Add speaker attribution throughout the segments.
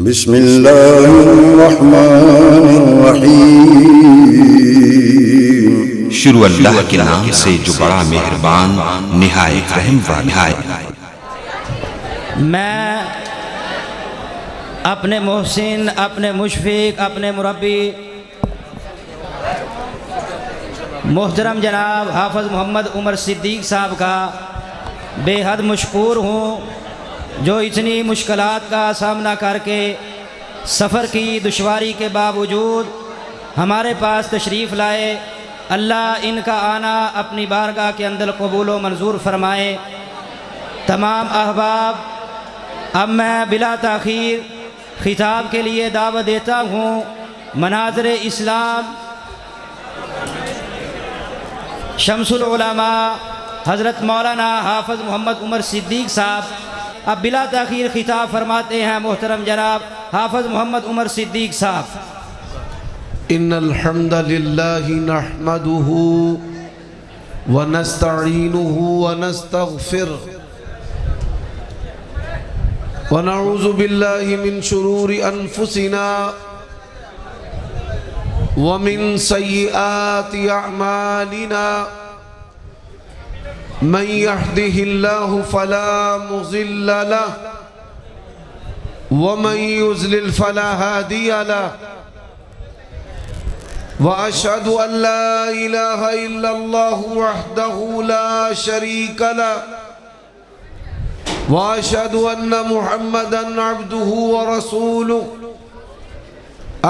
Speaker 1: बिस्मिल्लाहिर्रहमानिर्रहीम। शुरू अल्लाह के नाम से जो बड़ा मेहरबान निहायत रहम वाला है।
Speaker 2: मैं अपने मोहसिन, अपने मुशफिक, अपने मुरब्बी मोहतरम जनाब हाफ़िज़ मोहम्मद उमर सिद्दीक़ साहब का बेहद मशकूर हूँ, जो इतनी मुश्किलात का सामना करके सफ़र की दुश्वारी के बावजूद हमारे पास तशरीफ़ लाए। अल्लाह इनका आना अपनी बारगाह के अंदर कबूल व मंजूर फरमाए। तमाम अहबाब, अब मैं बिला ताख़ीर खिताब के लिए दावत देता हूँ। मनाज़िर इस्लाम शम्सुल उलमा हज़रत मौलाना हाफ़िज़ मोहम्मद उमर सिद्दीक़ साहब अब बिला ताख़ीर खिताब फरमाते हैं। मोहतरम जनाब हाफ़िज़ मोहम्मद उमर सिद्दीक़ साहब।
Speaker 3: इन्नल हम्दलिल्लाहि नहमदुहु व नस्तईनुहु व नस्तगफिरुहु व नऊज़ु बिल्लाहि मिन शुरूरि अनफुसिना व मिन सय्यिआति अअमालिना मन यहदिहिल्लाहु फला मुज़िल्ल लहु व मन युज़लिल फला हादिय लहु व अशहदु अन ला इलाहा इल्लल्लाहु वहदहु ला शरीक लहु व अशहदु अन्न मुहम्मदन अब्दुहु व रसूलुहु।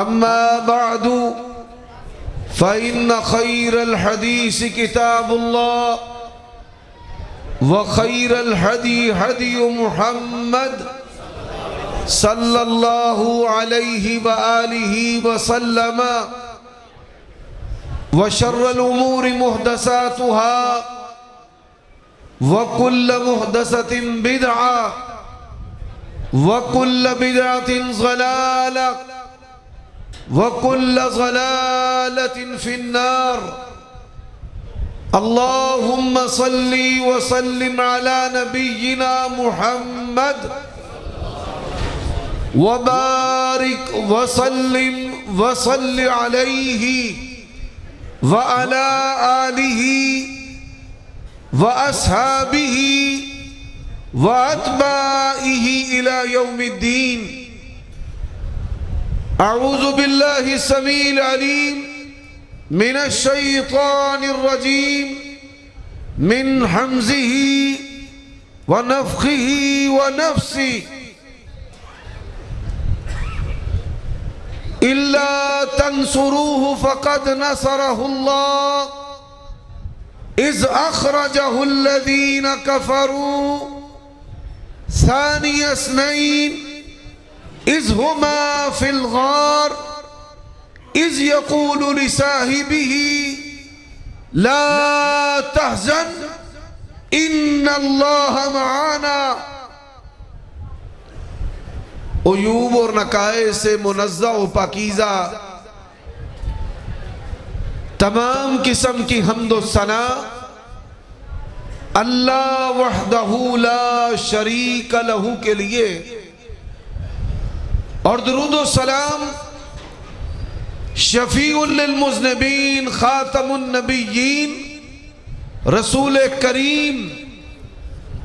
Speaker 3: अम्मा बअदु फ़इन्न खैरल हदीस किताबुल्लाह व खैरल हदी हदी मुहम्मद सल्लल्लाहु अलैहि व आलिहि व सल्लम व शर्रल उमूरि मुहदसातुहा व कुल्ल मुहदसतिन बिदअह व कुल्ल बिदअतिन ज़लालह व कुल्ल ज़लालतिन फिन्नार। अल्लाहुम्मा सल्ली व सल्लिम अला नबिय्यिना मुहम्मद व बारिक व सल्लिम व सल्लि अलैहि व अला आलिहि व अस्हाबिहि व अत्बाइहि इला यौमिद्दीन। अऊज़ु बिल्लाहि समील अलीम मिनश शैतानिर रजीम मिन हमज़िहि व नफ़्ख़िहि व नफ़्सिहि। इल्ला तंसुरूहु फ़क़द नसरहुल्लाह इज़ अख़रजहुल्लज़ीन कफ़रू सानिय इस्नैन इज़ हुमा फ़िल ग़ार इज़ यक़ूलु लिसाहिबिही ला तहज़न इन्नल्लाह मआना। उयूब और नकाए से मुनज़्ज़ह व पाकीज़ा तमाम किस्म की हम्द व सना अल्लाह वहदहु ला शरीक लहू के लिए, और दुरूद व सलाम शफीउल लिल मुज़निबीन खातमुन नबिय्यीन रसूल करीम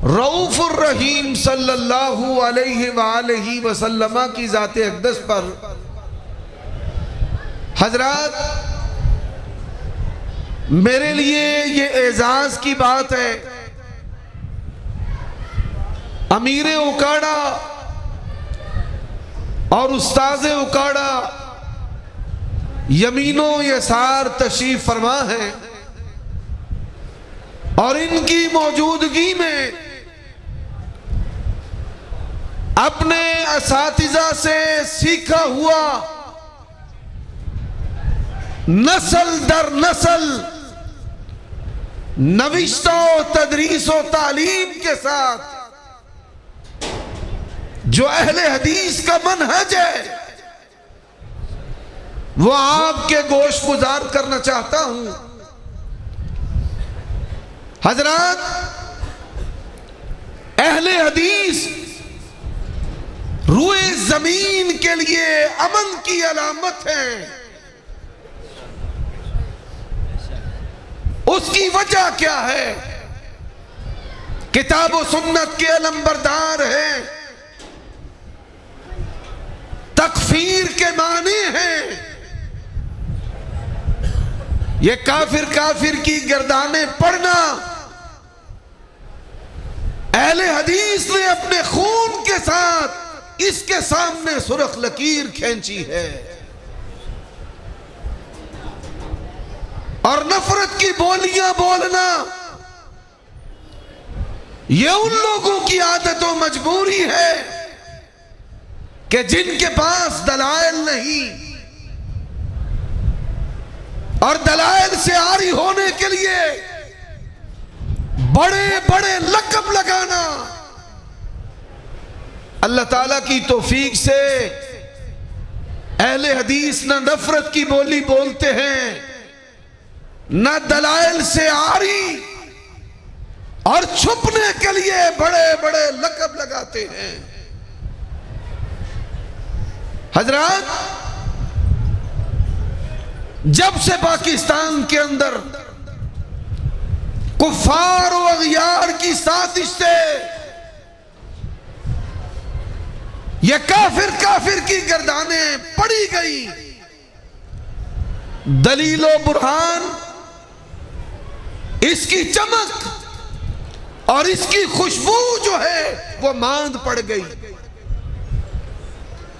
Speaker 3: रऊफ़ुर रहीम सल्लल्लाहु अलैहि व आलिहि वसल्लम की ज़ाते अक़दस पर। हज़रात, मेरे लिए ये एजाज़ की बात है, अमीर उकाड़ा और उस्ताज़ उकाड़ा यमीनो यसार तशरीफ़ फरमा है, और इनकी मौजूदगी में अपने असातिज़ा से सीखा हुआ नस्ल दर नस्ल नविश्ता तदरीस व तालीम के साथ जो अहले हदीस का मनहज है वो आपके गोश गुजार करना चाहता हूं। हजरात, अहले हदीस रूए जमीन के लिए अमन की अलामत है। उसकी वजह क्या है? किताब और सुन्नत के अलंबरदार है, तकफीर के माने हैं। ये काफिर की गर्दानें पढ़ना अहले हदीस ने अपने खून के साथ इसके सामने सुरख लकीर खींची है। और नफरत की बोलियां बोलना ये उन लोगों की आदत और मजबूरी है कि जिनके पास दलाइल नहीं, और दलाइल से आरी होने के लिए बड़े बड़े लक़ब लगाना। अल्लाह ताला की तौफीक से अहले हदीस न नफरत की बोली बोलते हैं, न दलाइल से आरी, और छुपने के लिए बड़े बड़े लक़ब लगाते हैं। हजरत, जब से पाकिस्तान के अंदर कुफ्फार और अग़ियार की साजिश से ये काफिर की गर्दानें पड़ी गई, दलीलो बुरहान, इसकी चमक और इसकी खुशबू जो है वो मांद पड़ गई।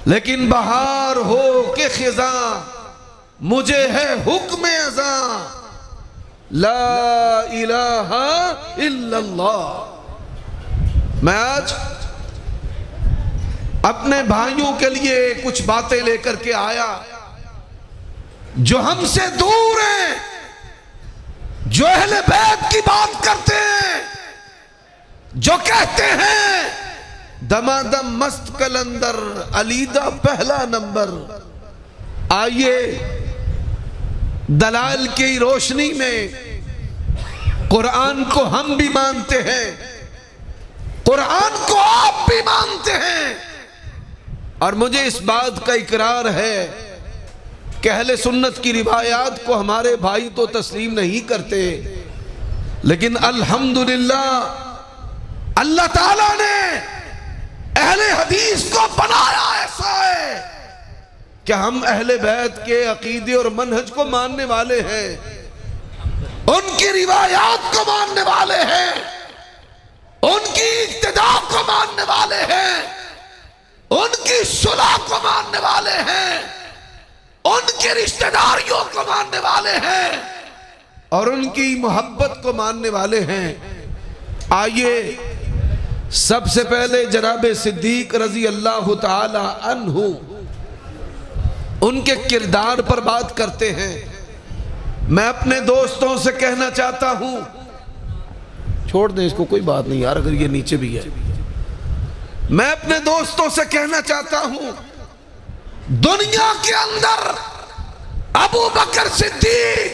Speaker 3: लेकिन बहार हो के खिजा मुझे है हुक्म अज़ा, ला इलाहा इल्लल्लाह। मैं आज अपने भाइयों के लिए कुछ बातें लेकर के आया जो हमसे दूर हैं, जो अहले बैत की बात करते हैं, जो कहते हैं दमादम मस्त कलंदर अलीदा पहला नंबर। आइए दलाल की रोशनी में कुरान को हम भी मानते हैं, कुरान को आप भी मानते हैं, और मुझे इस बात का इकरार है कि अहले सुन्नत की रिवायात को हमारे भाई तो तस्लीम नहीं करते, लेकिन अल्हम्दुलिल्लाह अल्लाह ताला ने अहले हदीस को बनाया ऐसा है कि हम अहले बैत के अकीदे और मनहज को मानने वाले हैं, उनकी रिवायात को मानने वाले हैं, उनकी इक्तिदा को मानने वाले हैं, उनकी सुलह को मानने वाले हैं, उनकी रिश्तेदारियों को मानने वाले हैं, और उनकी मोहब्बत को मानने वाले हैं। आइए सबसे पहले जनाब सिद्दीक रजी अल्लाह ताला अन्हु, उनके किरदार पर बात करते हैं। मैं अपने दोस्तों से कहना चाहता हूं, छोड़ दें इसको, कोई बात नहीं यार, अगर ये नीचे भी है। मैं अपने दोस्तों से कहना चाहता हूं, दुनिया के अंदर अबू बकर सिद्दीक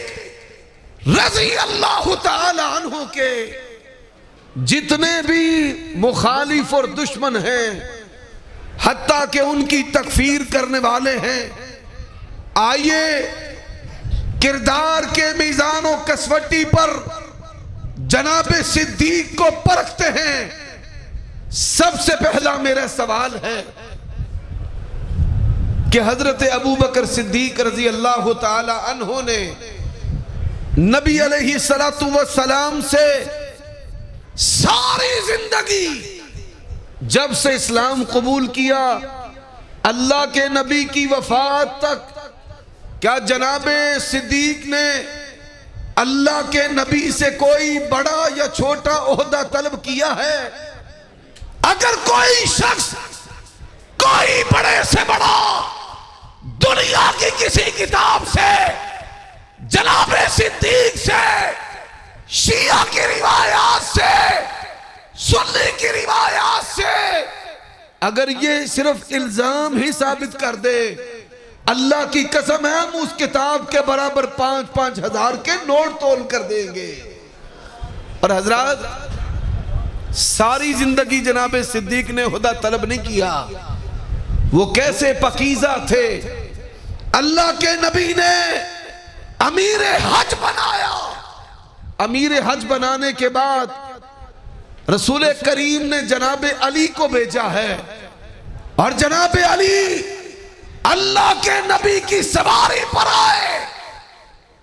Speaker 3: रज़ी अल्लाह ताला अन्हु के जितने भी मुखालिफ और दुश्मन हैं, हत्ता के उनकी तकफीर करने वाले हैं, आइए किरदार के मीज़ान और कसवटी पर जनाब सिद्दीक को परखते हैं। सबसे पहला मेरा सवाल है कि हजरत अबू बकर सिद्दीक रजी अल्लाह ताला अन्हो ने नबी अलैहिस्सलातु वस्सलाम से सारी जिंदगी, जब से इस्लाम कबूल किया अल्लाह के नबी की वफात तक, क्या जनाबे सिद्दीक ने अल्लाह के नबी से कोई बड़ा या छोटा ओहदा तलब किया है? अगर कोई शख्स कोई बड़े से बड़ा दुनिया की किसी किताब से, जनाबे सिद्दीक से, शिया की रिवायात से, सुन्नी की रिवायात से अगर ये सिर्फ इल्जाम ही साबित कर दे, अल्लाह की कसम है हम उस किताब के बराबर 5-5 हजार के नोट तोल कर देंगे। और हजरत, सारी जिंदगी जनाबे सिद्दीक ने हुदा तलब नहीं किया, वो कैसे पकीज़ा थे। अल्लाह के नबी ने अमीर हज बनाया। अमीर हज बनाने के बाद रसूल करीम ने जनाब अली को भेजा है, और जनाब अली अल्लाह के नबी की सवारी पर आए।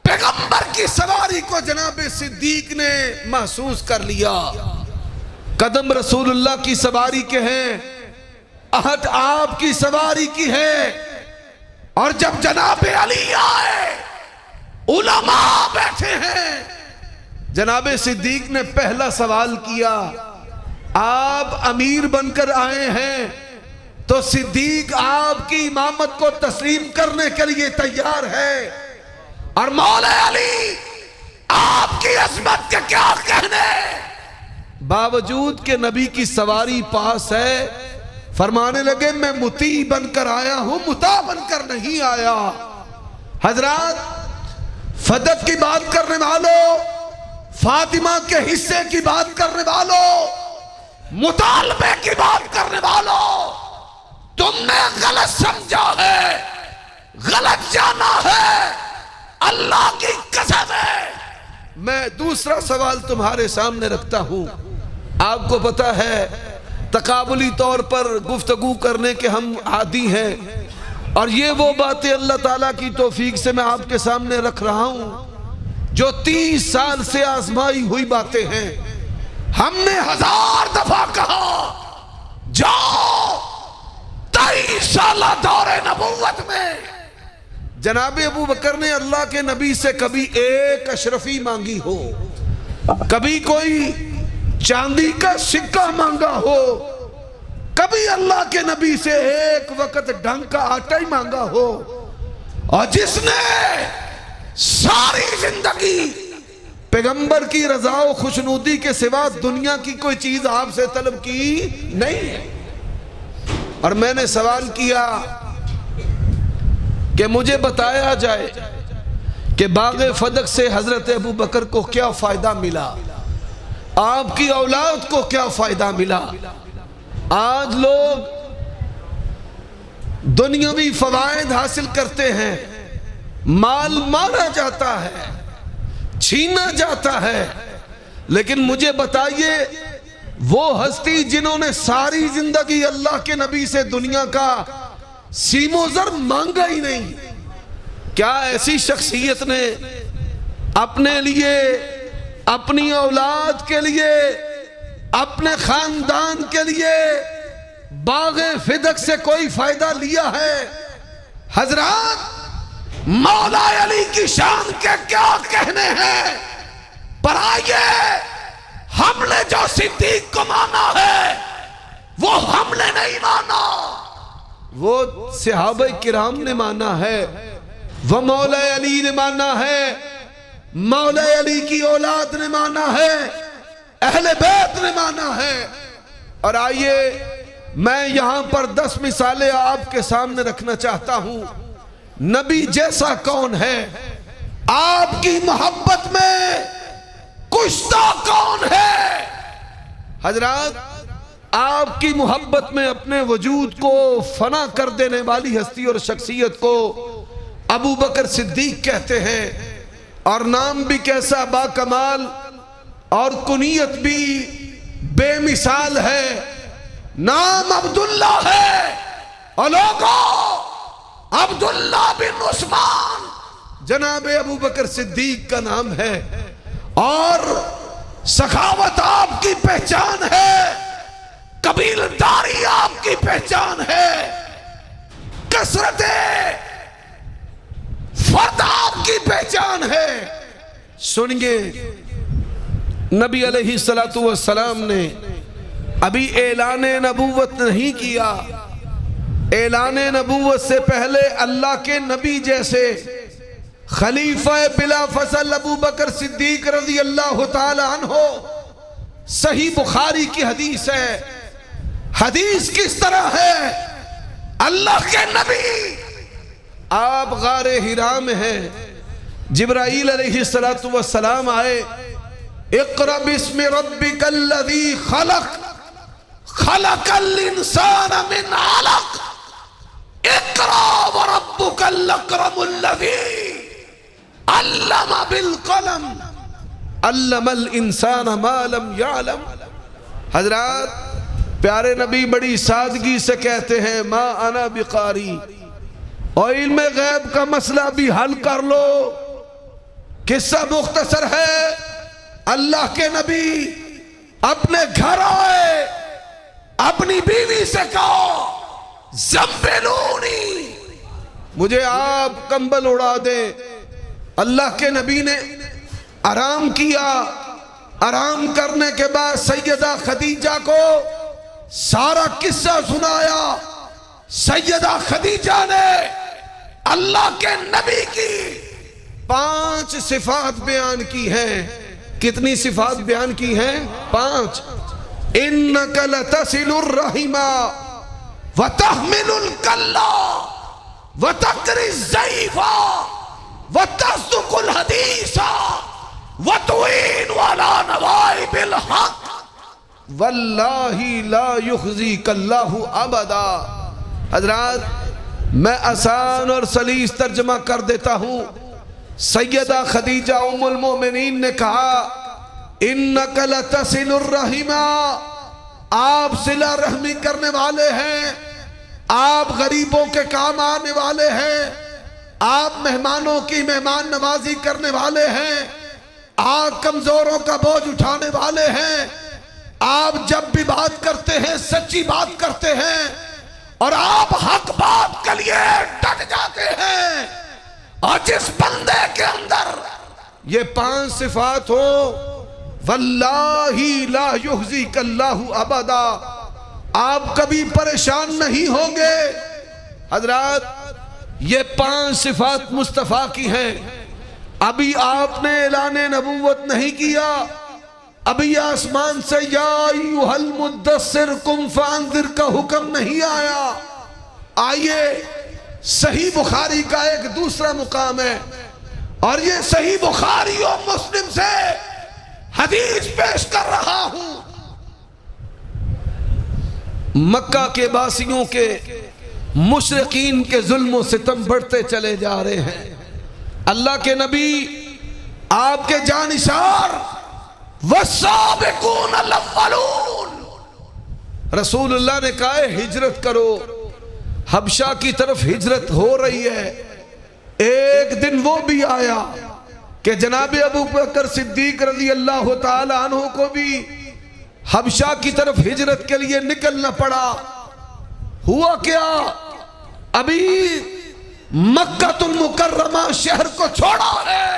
Speaker 3: पैगंबर की सवारी को जनाब सिद्दीक ने महसूस कर लिया। कदम रसूलुल्लाह की सवारी के हैं, आहट आपकी सवारी की है। और जब जनाब अली आए, उलमा बैठे हैं, जनाब सिद्दीक ने पहला सवाल किया, आप अमीर बनकर आए हैं तो सिद्दीक आपकी इमामत को तस्लीम करने के लिए तैयार है, और मौला अली आपकी अज़मत के क्या कहने। बावजूद के नबी की सवारी पास है, फरमाने लगे मैं मुती बनकर आया हूं, मुता बनकर नहीं आया। हजरात, फदक की बात करने वालों, फातिमा के हिस्से की बात करने वालों, मुतालबे की बात करने वालों, तुमने गलत समझा है, गलत जाना है। अल्लाह की कसम है, मैं दूसरा सवाल तुम्हारे सामने रखता हूं। आपको पता है तकाबुली तौर पर गुफ्तगू करने के हम आदी हैं, और ये वो बातें अल्लाह ताला की तौफीक से मैं आपके सामने रख रहा हूं जो 30 साल से आजमाई हुई बातें हैं। हमने 1000 दफा कहा जाओ 23 साल दौरे नबूवत में जनाब अबू बकर ने अल्लाह के नबी से कभी एक अशरफी मांगी हो, कभी कोई चांदी का सिक्का मांगा हो, कभी अल्लाह के नबी से एक वक्त ढंग का आटा ही मांगा हो, और जिसने सारी जिंदगी पैगंबर की रजा और खुशनुदी के सिवा दुनिया की कोई चीज आपसे तलब की नहीं है। और मैंने सवाल किया कि मुझे बताया जाए कि बाग़े फदक से हजरत अबू बकर को क्या फायदा मिला, आपकी औलाद को क्या फायदा मिला। आज लोग दुनियावी फवायद हासिल करते हैं, माल मारा जाता है, छीना जाता है, लेकिन मुझे बताइए वो हस्ती जिन्होंने सारी जिंदगी अल्लाह के नबी से दुनिया का सीमोजर मांगा ही नहीं, क्या ऐसी शख्सियत ने अपने लिए, अपनी औलाद के लिए, अपने खानदान के लिए बाग़े फिदक से कोई फायदा लिया है? हजरात, मौला अली की शान के क्या कहने हैं, पर आइए हमने जो सिद्दीक को माना है वो हमने नहीं माना, वो सहाबा किराम ने माना है, वो मौला अली ने माना है, मौला अली की औलाद ने माना है, अहले बैत ने माना है। और आइए मैं यहां पर 10 मिसालें आपके सामने रखना चाहता हूं। नबी जैसा कौन है, आपकी मोहब्बत में कुश्ता कौन है? हजरात, आपकी मोहब्बत में अपने वजूद को फना कर देने वाली हस्ती और शख्सियत को अबू बकर सिद्दीक कहते हैं, और नाम भी कैसा बाकमाल और कुनियत भी बेमिसाल है। नाम अब्दुल्ला है, और लोगों अब्दुल्ला बिन उस्मान जनाब अबू बकर सिद्दीक का नाम है। और सखावत आपकी पहचान है, कबीलदारी आपकी पहचान है, कसरत फर्द आपकी पहचान है। सुनिए, नबी अलैहिस्सलातु वस्सलाम ने अभी ऐलान नबूवत नहीं किया। ऐलान नबूवत से पहले अल्लाह के नबी जैसे खलीफा बिला फसल अबू बकर सिद्दीक रज़ी अल्लाह ताला अन्हो, सही बुखारी की हदीस है। हदीस किस तरह है? अल्लाह के नबी आप गारे हिरा में हैं, जिब्राईल अलैहिस्सलातु वस्सलाम आए, इक़रा बिस्मि रब्बिकल्लज़ी खलक़ खलक़ल इंसान मिन अलक़ इक़रा व रब्बुकल अकरमुल्लज़ी अल्लमा बिल कलम अल्लमल इंसान मा लम यअलम। हजरत प्यारे नबी बड़ी सादगी से कहते हैं मा अना बिकारी, और इल्म गैब का मसला भी हल कर लो। किस्सा मुख्तसर है, अल्लाह के नबी अपने घर आए, अपनी बीवी से कहा ज़म्मिलूनी, मुझे आप कंबल उड़ा दे। अल्लाह के नबी ने आराम किया। आराम करने के बाद सैयदा खदीजा को सारा किस्सा सुनाया। सैयदा खदीजा ने अल्लाह के नबी की 5 सिफात बयान की हैं। कितनी सिफात बयान की हैं? 5। इन्नका लतसिलुर रहिमा व तहमिलुल कल्ला व तक्रिज़ ज़ईफ़ा व तस्दुकुल हदीसा व तुईन वाला नवाइबिल हक़ वल्लाही ला युख़ज़ीकल्लाहु अबदा। हज़रात मैं आसान और सलीस तर्जमा कर देता हूँ। सैयदा खदीजा उम्मुल मोमिनीन ने कहा इन्नका लतसिलुर रहिमा, आप सिला रहमी करने वाले हैं, आप गरीबों के काम आने वाले हैं, आप मेहमानों की मेहमान नवाजी करने वाले हैं, आप कमजोरों का बोझ उठाने वाले हैं, आप जब भी बात करते हैं सच्ची बात करते हैं और आप हक बात के लिए डट जाते हैं। और जिस बंदे के अंदर ये 5 सिफात हो वल्लाही ला युख़ज़ीकल्लाहु अबदा, आप कभी परेशान नहीं होंगे। हजरात ये 5 सिफात मुस्तफ़ा की हैं। अभी आपने ऐलाने नबूवत नहीं किया, अभी आसमान से या अय्युहल मुद्दस्सिर कुम फ़अंज़िर का हुक्म नहीं आया। आइए सही बुखारी का एक दूसरा मुकाम है, और ये सही बुखारी और मुस्लिम से हदीस पेश कर रहा हूं। मक्का के वासियों के मुशरिकीन के जुल्म और सितम बढ़ते चले जा रहे हैं। अल्लाह के नबी आपके जानिसार वस्साबिकून अल-अव्वलून, रसूलुल्लाह ने कहा हिजरत करो, हबशा की तरफ हिजरत हो रही है। एक दिन वो भी आया कि जनाब अबू बकर सिद्दीक रज़ी अल्लाह ताला अन्हु को भी हबशा की तरफ हिजरत के लिए निकलना पड़ा। हुआ क्या, अभी मक्कातुल मुकर्रमा शहर को छोड़ा है,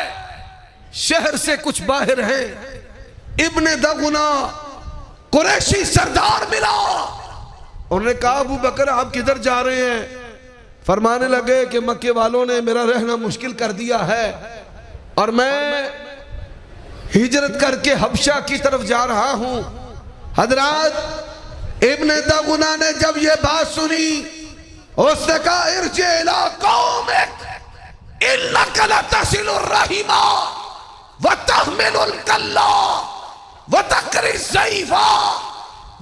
Speaker 3: शहर से कुछ बाहर है इब्ने दगुना कुरैशी सरदार मिला। उन्होंने कहा अबू बकर आप किधर जा रहे हैं? फरमाने लगे कि मक्के वालों ने मेरा रहना मुश्किल कर दिया है और मैं हिजरत करके हबशा की तरफ जा रहा हूं। हजरत इब्ने दगुना ने जब ये बात सुनी, उसने कहा इरजी इला कौमिक इन्नका लतसिलुर रहिमा व तहमिलुल कल्ला व तक्रिज़ ज़ईफ़ा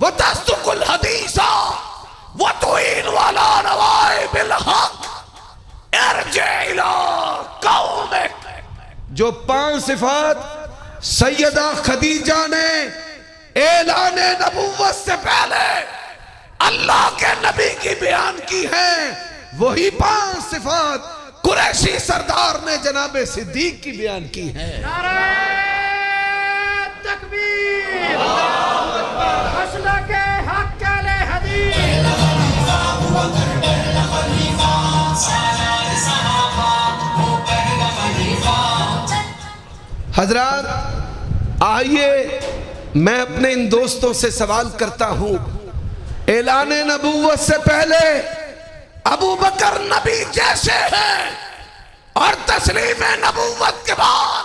Speaker 3: व तस्दुकुल हदीसा व तुईन वाला नवाइबिल हक़ इरजी इला कौमिक। जो 5 सिफात सैयदा खदीजा ने ऐलाने नबूवत से पहले अल्लाह के नबी की बयान की है, वही 5 सिफात कुरैशी सरदार ने जनाबे सिद्दीक की बयान की है।
Speaker 4: तकबीर, मसला के हक के हदीस।
Speaker 3: हजरात आइए मैं अपने इन दोस्तों से सवाल करता हूं, ऐलाने नबूवत से पहले अबू बकर नबी जैसे हैं और तस्लीम नबूवत के बाद।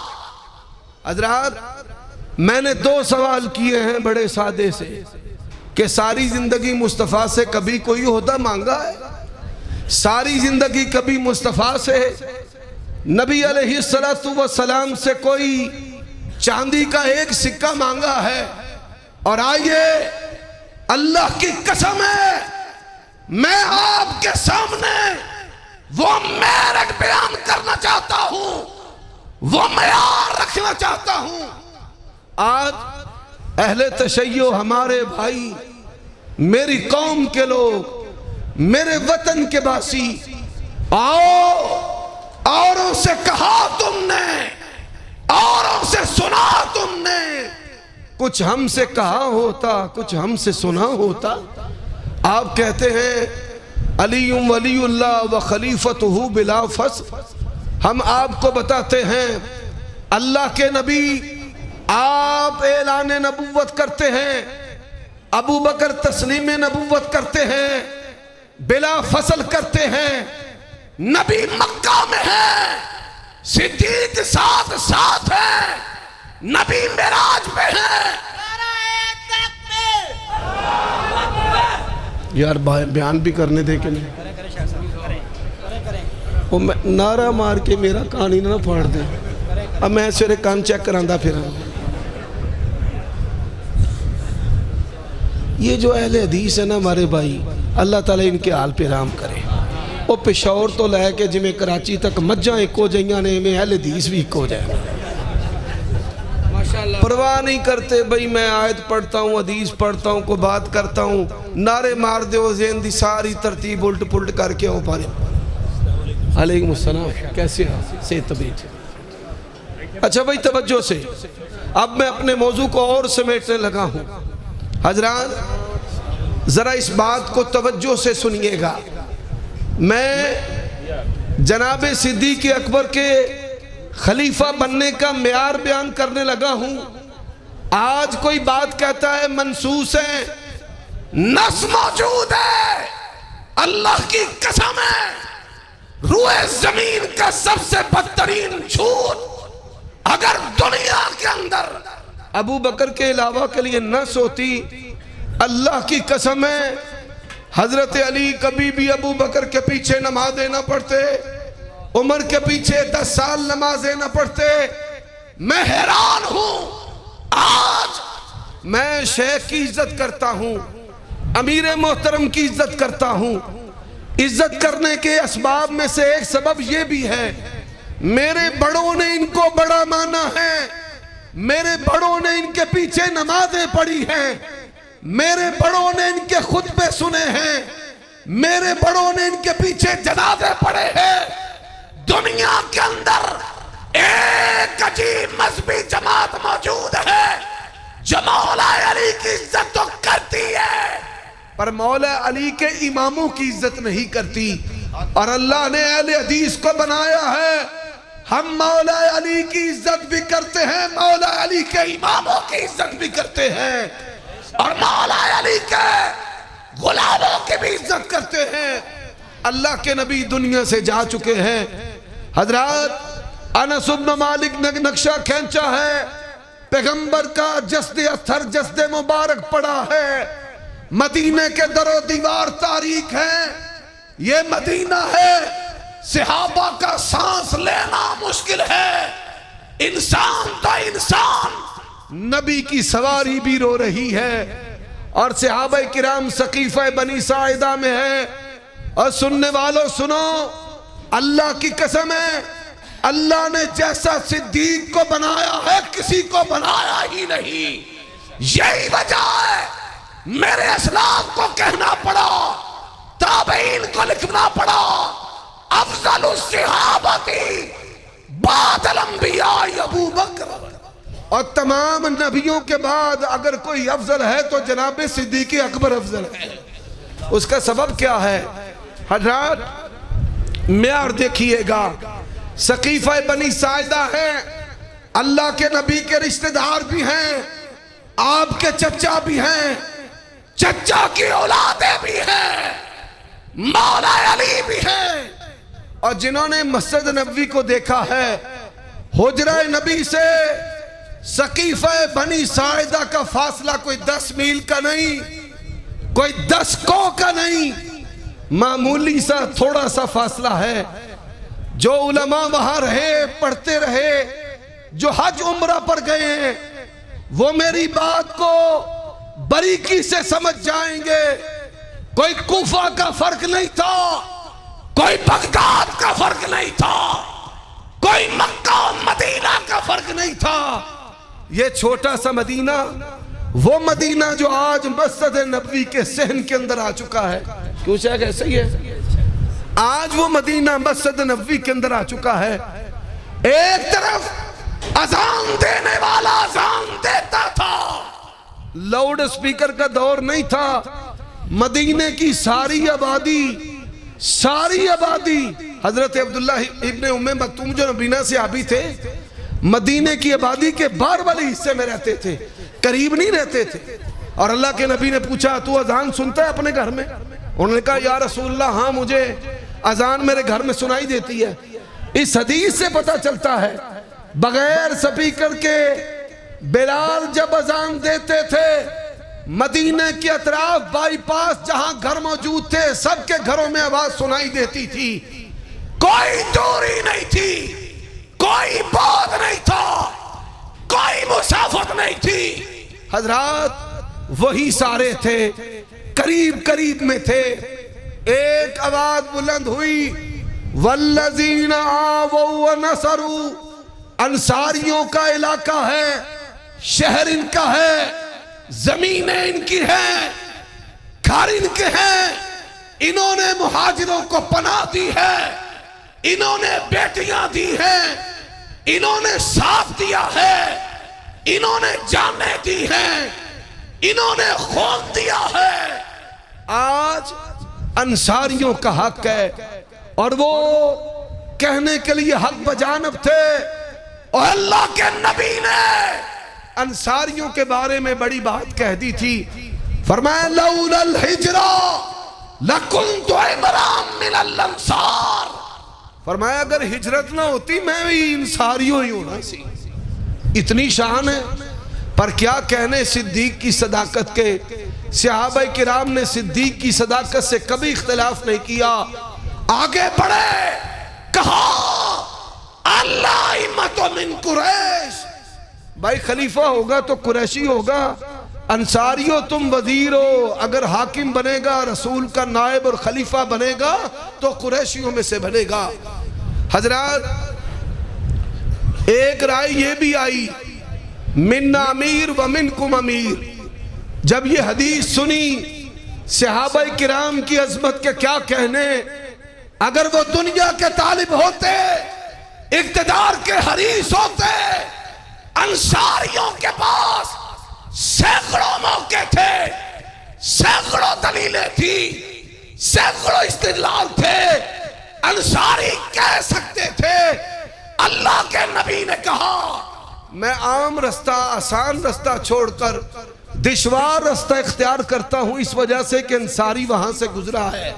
Speaker 3: हजरात मैंने 2 सवाल किए हैं बड़े सादे से कि सारी जिंदगी मुस्तफ़ा से कभी कोई ओहदा मांगा है? सारी जिंदगी कभी मुस्तफ़ा से नबी अलैहिस्सलातु वस्सलाम से कोई चांदी का एक सिक्का मांगा है? और आइए अल्लाह की कसम है मैं आपके सामने वो मेरठ बयान करना चाहता हूं, वो मयार रखना चाहता हूं। आज अहले तशय्यो हमारे भाई, मेरी कौम के लोग, मेरे वतन के वासी, आओ औरों से कहा तुमने, औरों से सुना तुमने, कुछ हमसे कहा होता, कुछ हमसे सुना होता। आप कहते हैं अलीयुम वलीउल्लाह व खलीफतहु बिला फस्ल। हम आपको बताते हैं अल्लाह के नबी, आप ऐलान नबुव्वत करते हैं, अबू बकर तस्लीम नबुव्वत करते हैं, बिला फसल करते हैं। नबी मक्का में है, सिद्दीक साथ साथ है, नबी मेराज पे है। यार बयान भी करने दे के नहीं, वो नारा मार के मेरा कहानी ना फाड़ दे। अब मैं सवेरे कान चेक करांदा फिर। ये जो अहले हदीस है ना हमारे भाई, अल्लाह ताला इनके हाल पे राम करे। वो पेशावर तो लैके जिमें कराची तक मज्जा एक हो जाइया ने, में अहले हदीस भी एक हो जाए। परवाह नहीं करते भाई, मैं आयत पढ़ता हूँ, हदीस पढ़ता हूँ, कोई बात करता हूँ, नारे मार दो, ज़हन दी सारी तरतीब उल्ट पुलट करके हो पारे। अलैकुम अस्सलाम, कैसे हो? से तबीयत अच्छा भाई, तवज्जो से अब मैं अपने मौजू को और समेटने लगा हूँ। हजरात जरा इस बात को तवज्जो से सुनिएगा। मैं जनाबे सिद्दीक अकबर के खलीफा बनने का मेयार बयान करने लगा हूं। आज कोई बात कहता है मनसूस है, नस मौजूद है, अल्लाह की कसम है, रूए जमीन का सबसे बदतरीन झूठ अगर दुनिया के अंदर अबू बकर के अलावा के लिए नस होती, अल्लाह की कसम है हजरत अली कभी भी अबू बकर के पीछे नमाज न पढ़ते, उमर के पीछे 10 साल नमाजें न पढ़ते। मैं हैरान हूं, आज मैं शेख की इज्जत करता हूं, अमीर मोहतरम की इज्जत करता हूं। इज्जत करने के असबाब में से एक सबब यह भी है, मेरे बड़ों ने इनको बड़ा माना है, मेरे बड़ों ने इनके पीछे नमाजें पढ़ी हैं, मेरे बड़ों ने इनके खुतबे सुने हैं, मेरे बड़ों ने इनके पीछे जनाजे पढ़े हैं। दुनिया के अंदर एक अजीब मजहबी जमात मौजूद है जो मौला अली की इज्जत तो करती है, पर मौला अली के इमामों की इज्जत नहीं करती। और अल्लाह ने अहले हदीस को बनाया है, हम मौला अली की इज्जत भी करते हैं, मौला अली के इमामों की इज्जत भी करते हैं, और मौला अली के गुलामों की भी इज्जत करते हैं। अल्लाह के नबी दुनिया से जा चुके हैं। हजरत अनस इब्न मालिक ने नक्शा खींचा है, पैगंबर का जस्दे अथर जस्दे मुबारक पड़ा है, मदीने के दरो दीवार तारीख है, ये मदीना है, सहाबा का सांस लेना मुश्किल है, इंसान तो इंसान, नबी की सवारी भी रो रही है, और सहाबा किराम सकीफे बनी साइदा में है। और सुनने वालों सुनो, अल्लाह की कसम है, अल्लाह ने जैसा सिद्दीक को बनाया है किसी को बनाया ही नहीं। यही वजह है मेरे असलाफ को कहना पड़ा, ताबईन को लिखना पड़ा, अफजलुस सहाबती बादल अंबिया अबू बकर, और तमाम नबियों के बाद अगर कोई अफजल है तो जनाब सिद्दीक अकबर अफजल है। उसका सबब क्या है? हजरत मेयार देखिएगा, सकीफा बनी साइदा है, अल्लाह के नबी के रिश्तेदार भी हैं, आपके चचा भी हैं, चचा की औलादे भी हैं, मौला अली भी हैं, और जिन्होंने मस्जिद नबवी को देखा है, हुजरा नबी से सकीफा बनी साइदा का फासला कोई 10 मील का नहीं, कोई 10 कोह का नहीं, मामूली सा थोड़ा सा फासला है। जो उलमा वहां रहे, पढ़ते रहे, जो हज उम्रा पर गए हैं, वो मेरी बात को बारीकी से समझ जाएंगे। कोई कूफा का फर्क नहीं था, कोई बगदाद का फर्क नहीं था, कोई मक्का और मदीना का फर्क नहीं था। ये छोटा सा मदीना, वो मदीना जो आज मस्जिद नबवी के सहन के अंदर आ चुका है। क्यों शायद ऐसा ही है, आज वो मदीना मस्जिद नबवी के अंदर आ चुका है। एक तरफ अजान देने वाला अजान देता था, लाउड स्पीकर का दौर नहीं था। मदीने की सारी आबादी हजरत अब्दुल्ला इब्ने उम्मे मक्तूम जो नबीना से आबी थे, मदीने की आबादी के बाहर वाले हिस्से में रहते थे, करीब नहीं रहते थे। और अल्लाह के नबी ने पूछा, तू अजान सुनता है अपने घर में? उन्होंने कहा, या रसूलल्लाह, हाँ मुझे अजान मेरे घर में सुनाई देती है। इस हदीस से पता चलता है बगैर स्पीकर के बिलाल जब अजान देते थे, मदीने के अतराफ बाईपास जहां घर मौजूद थे सबके घरों में आवाज सुनाई देती थी। कोई दूरी नहीं थी, कोई बात नहीं था, कोई मुसाफत नहीं थी। हजरात वही सारे थे, करीब करीब में थे। एक आवाज बुलंद हुई, वल्लज़ीना आवौ व नसरू, अंसारियों का इलाका है, शहर इनका है, जमीनें इनकी हैं, घर इनके हैं। इन्होंने मुहाजिरों को पनाह दी है, इन्होंने बेटियां दी हैं, इन्होंने साथ दिया है, इन्होंने जाने दी हैं, इन्होंने खून दिया है। आज अंसारियों का हक है और वो कहने के लिए हक बजानब थे। और अल्लाह के नबी ने अंसारियों के बारे में बड़ी बात कह दी थी। फरमाया, लौलल हिजरा लकुन्तु इमरान मिनल अंसार। फरमाया, अगर हिजरत ना होती मैं भी अंसारियों ही होना सी। इतनी शान है। पर क्या कहने सिद्दीक की सदाकत के। सहाबा किराम ने सिद्दीक की सदाकत से कभी इख्तिलाफ नहीं किया, आगे बढ़े, कहा अल्लाह इम्मतु मिन कुरैश, भाई खलीफा होगा तो कुरैशी होगा, अंसारियों तुम वजीर हो, अगर हाकिम बनेगा, रसूल का नायब और खलीफा बनेगा तो कुरैशियों में से बनेगा। हजरात एक राय ये भी आई, मिन्ना अमीर व मिनकुम अमीर। जब ये हदीस सुनी, सहाबा किराम की अजमत के क्या कहने, अगर वो दुनिया के तालिब होते, इक्तदार के हरीस होते, अंसारियों के पास सैकड़ों मौके थे, सैकड़ों दलीलें थी, सैकड़ों इस्तिदलाल थे, अंसारी कह सकते थे। अल्लाह के नबी ने कहा, मैं आम रास्ता, आसान रास्ता छोड़कर दुश्वार रास्ता इख्तियार करता हूं, इस वजह से कि अंसारी वहां से गुजरा है।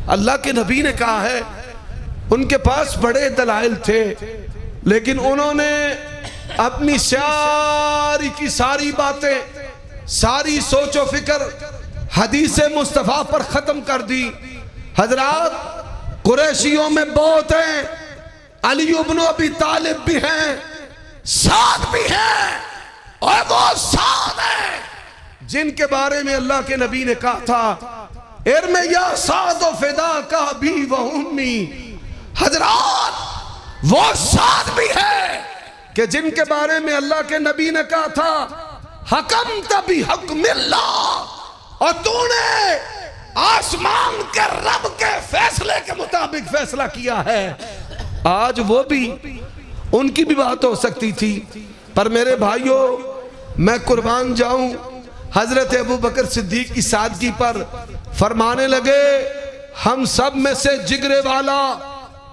Speaker 3: अल्लाह के नबी ने कहा है, उनके पास बड़े दलाइल थे, लेकिन उन्होंने अपनी सारी की सारी बातें, सारी सोचो फिक्र हदीस मुस्तफा पर खत्म कर दी। हजरात कुरैशियों में बहुत हैं, अली इब्न अबी तालिब भी हैं, साद भी हैं, और वो साद हैं जिनके बारे में अल्लाह के नबी ने कहा था, इर्मे या साद फिदा का भी व उम्मी। हजरात वो साद भी है कि जिनके बारे में अल्लाह के नबी ने कहा था, हकम तभी हुक्मिल्ला, और तूने आसमान के रब के फैसले के मुताबिक फैसला किया है। आज वो भी, उनकी भी बात हो सकती थी, पर मेरे भाइयों मैं कुर्बान जाऊं हजरत अबू बकर सिद्दीक की सादगी पर। फरमाने लगे, हम सब में से जिगरे वाला,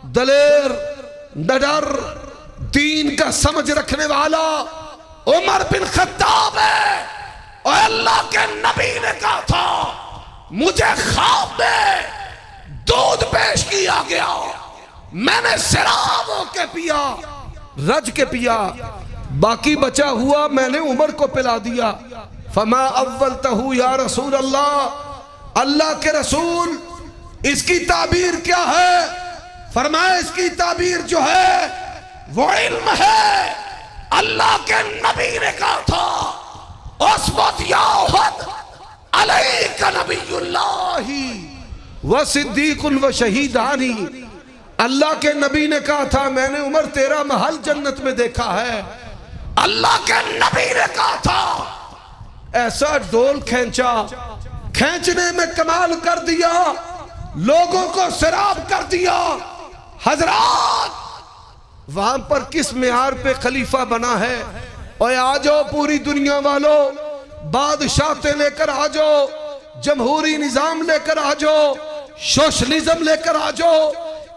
Speaker 3: दलेर, निडर, दीन का समझ रखने वाला उमर बिन खत्ताब है। और अल्लाह के नबी ने कहा था, मुझे ख्वाब में दूध पेश किया गया, मैंने शराब होके पिया, रज के पिया, बाकी बचा हुआ मैंने उमर को पिला दिया। फमा अव्वल तहु या रसूल अल्लाह, अल्लाह के रसूल इसकी ताबीर क्या है? फरमाया, इसकी ताबीर जो है वो इल्म है। अल्लाह के नबी ने कहा था, उस वक्त या उहद अलैका नबियुल्लाही व सिद्दीकुन व शहीदानी। अल्लाह के नबी ने कहा था मैंने उमर तेरा महल जन्नत में देखा है। अल्लाह के नबी ने कहा था। ऐसा डोल खींचा, खींचने में कमाल कर दिया, लोगों को शराब कर दिया। हजरात वहां पर किस मियार पे खलीफा बना है। और आ जाओ पूरी दुनिया वालों, बादशाहते लेकर आ जाओ, जमहूरी निजाम लेकर आ जाओ, सोशलिज्म लेकर आ जाओ,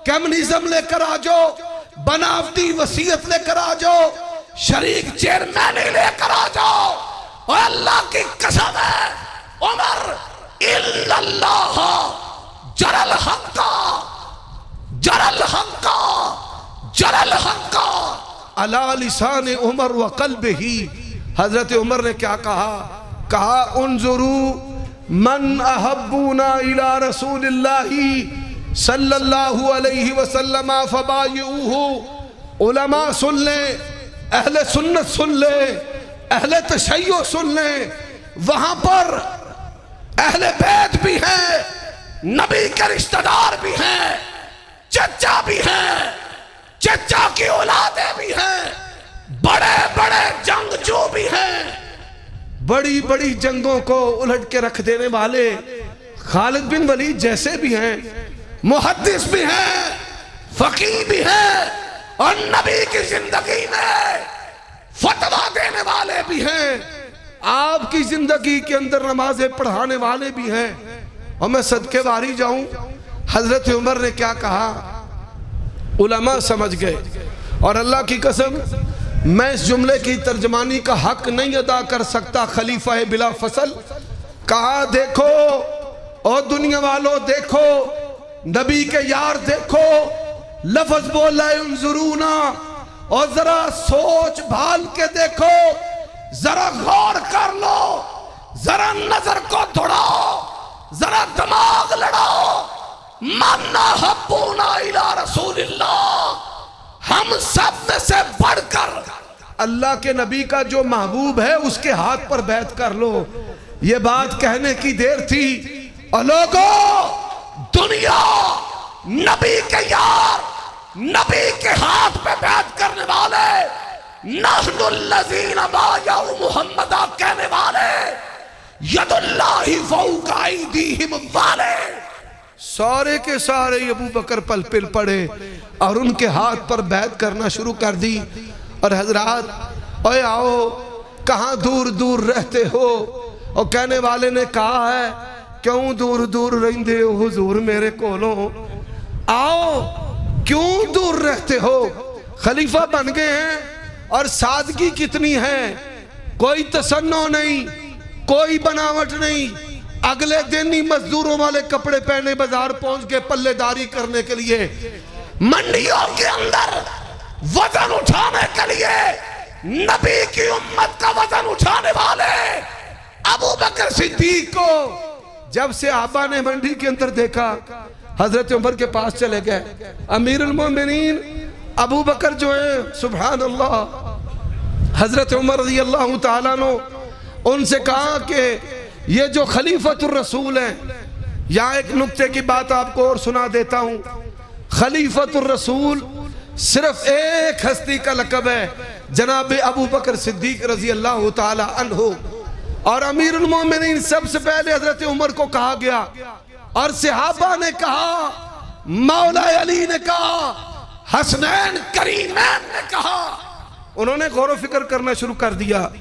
Speaker 3: कम्युनिज्म लेकर आ जाओ, बनावटी वसीयत लेकर आ जाओ, शरीक चेयरमैन लेकर आ जाओ। और अल्लाह की कसम है उमर इल्लल्लाह जरल हक्का जरल हक्का जरल हक्का अला लिसान उमर व क़ल्बिही। हजरत उमर ने क्या कहा? कहा उन्जुरू मन अहब्बूना इला रसूलिल्लाही सल्लल्लाहु अलैहि वसल्लम फबायुहु। उलमा सुन ले, अहले सुन्नत सुन ले, अहले तशय्यो सुन ले। वहां पर अहले बैत भी हैं, नबी के रिश्तेदार भी हैं, चचा भी हैं, चचा की औलादें भी हैं, बड़े बड़े जंगजू भी हैं, बड़ी बड़ी जंगों को उलट के रख देने वाले खालिद बिन वलीद जैसे भी हैं, मुहद्दिस भी हैं, फकीह भी हैं, और नबी की जिंदगी में फतवा देने वाले भी हैं। आपकी जिंदगी के अंदर नमाजें पढ़ाने वाले भी हैं। और मैं सदके वारी जाऊं, हजरत उमर ने क्या कहा उलमा समझ गए। और अल्लाह की कसम मैं इस जुमले की तर्जमानी का हक नहीं अदा कर सकता। खलीफा है बिला फसल। कहा देखो और दुनिया वालों देखो, नबी के यार देखो, लफ्ज बोला है उन्जुरूना, और जरा सोच भाल के देखो, जरा गौर कर लो, जरा नजर को दौड़ाओ, जरा दिमाग लड़ाओ। माना हब्बूना इला रसूलिल्लाह, हम सब में से बढ़कर अल्लाह के नबी का जो महबूब है उसके हाथ पर बैत कर लो। ये बात कहने की देर थी। और लोगों दुनिया नबी के यार, नबी के हाथ पे बैत करने वाले, नहनुल्लज़ीना बायअू मुहम्मदा कहने वाले, यदुल्लाहि फौका ऐदीहिम वाले, सारे के सारे अबू बकर पल पिल पड़े और उनके हाथ पर बैत करना शुरू कर दी। और हजरात ओए आओ, कहाँ दूर दूर रहते हो? और कहने वाले ने कहा है क्यों दूर दूर रहते हो हुजूर मेरे कोलों? आओ, क्यों दूर रहते हो? खलीफा बन गए हैं और सादगी कितनी है, कोई तसन्नो नहीं, कोई बनावट नहीं। अगले दिन ही मजदूरों वाले कपड़े पहने बाजार पहुंच के पल्लेदारी करने के लिए, मंडियों के अंदर वजन उठाने के लिए, नबी की उम्मत का वजन उठाने वाले अबू बकर सिद्दीक को जब से आबा ने मंडी के अंदर देखा, हजरत उमर के पास चले गए। अमीरुल मोमिनीन अबू बकर जो है, सुभान अल्लाह, हजरत उमर रज़ी अल्लाह तआला अन्हु, उनसे कहा कि ये जो खलीफतुर रसूल है, यहाँ एक नुक्ते की बात आपको और सुना देता हूँ। खलीफतुर रसूल सिर्फ एक हस्ती का लक़ब है, जनाब अबू बकर सिद्दीक रज़ी अल्लाह तआला अन्हु। और अमीरुल मोमिनीन सबसे पहले हजरत उमर को कहा गया, और सहाबा ने कहा, मौला अली ने कहा, हसनैन करीमैन ने कहा। उन्होंने गौर फिक्र करना शुरू कर दिया।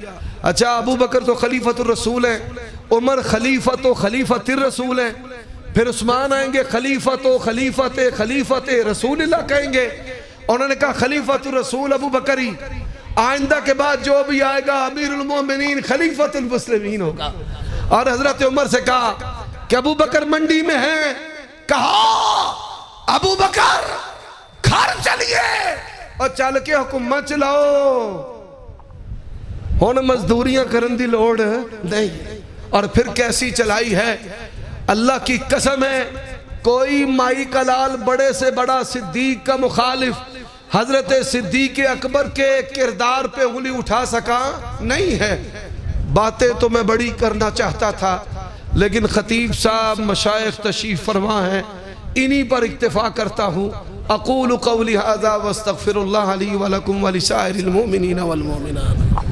Speaker 3: अच्छा, अबू बकर तो खलीफतुर रसूल है, उमर खलीफतिर रसूल है, फिर उस्मान आएंगे खलीफते रसूलुल्लाह कहेंगे। उन्होंने कहा खलीफतुर रसूल अबू बकरी, आइंदा के बाद जो भी आएगा अमीरुल मोमिनीन खलीफतुल मुस्लिमीन होगा। और हजरत उमर से कहा कि अबू बकर मंडी में है। कहा अबू बकर घर चलिए और चल के हुकूमत चलाओ, हुण मजदूरियां करन दी लोड़ नहीं। और फिर कैसी चलाई है, अल्लाह की कसम है, कोई माई का लाल बड़े से बड़ा सिद्दीक का मुखालिफ हजरत सिद्दीक अकबर के किरदार पे उंगली उठा सका नहीं है। बातें तो मैं बड़ी करना चाहता था, लेकिन खतीब साहब मशाइख तशरीफ फरमा है, इन्हीं पर इक्तिफा करता हूँ। अक़ूलु क़ौली हाज़ा वस्तग़फ़िरुल्लाह ली व लकुम व लिसाइरिल मुमिनीन वल मुमिनात।